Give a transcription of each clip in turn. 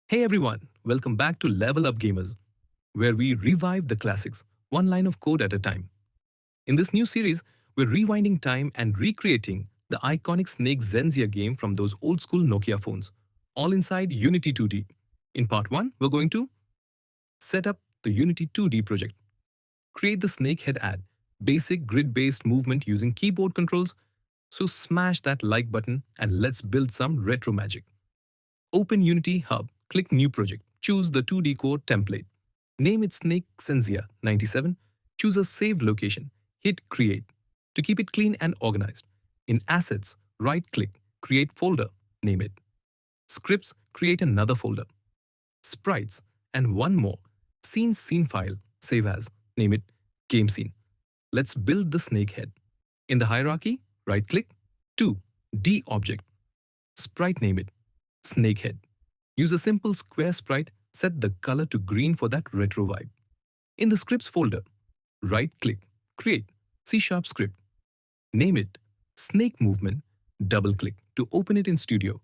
Hey everyone, welcome back to LevelUP Gamers, where we revive the classics, one line of code at a time. In this new series, we're rewinding time and recreating the iconic Snake Xenzia game from those old school Nokia phones, all inside Unity 2D. In part 1, we're going to set up the Unity 2D project, create the snakehead ad, basic grid-based movement using keyboard controls, so smash that like button and let's build some retro magic. Open Unity Hub, click New Project, choose the 2D core template. Name it Snake Xenzia 97, choose a saved location, hit Create to keep it clean and organized. In Assets, right-click, Create Folder, name it. Scripts, create another folder. Sprites, and one more, Scenes Scene file, save as, name it Game Scene. Let's build the snake head. In the hierarchy, right-click, 2, D Object. Sprite, name it Snakehead. Use a simple square sprite, set the color to green for that retro vibe. In the scripts folder, right-click, create C# script. Name it Snake Movement, double-click to open it in Studio.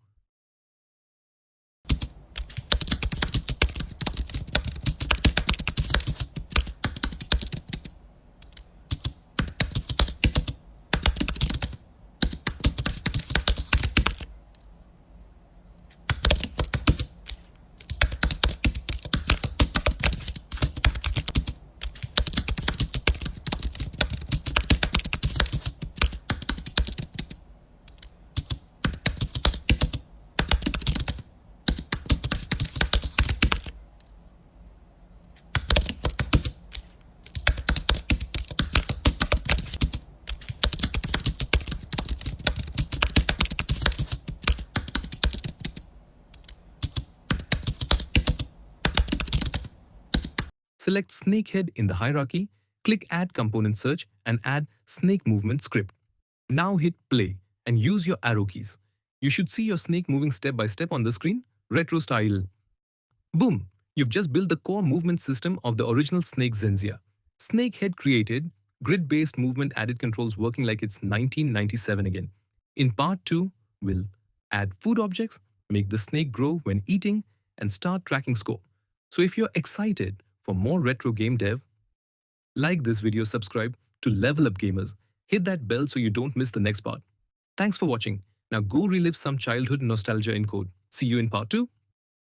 Select Snakehead in the hierarchy, click Add Component Search and add Snake Movement script. Now hit play and use your arrow keys. You should see your snake moving step by step on the screen, retro style. Boom! You've just built the core movement system of the original Snake Xenzia. Snakehead created, grid-based movement added controls working like it's 1997 again. In part 2, we'll add food objects, make the snake grow when eating, and start tracking score. So if you're excited for more retro game dev, like this video, subscribe to LevelUP Gamers, hit that bell so you don't miss the next part. Thanks for watching. Now go relive some childhood nostalgia in code. See you in part 2.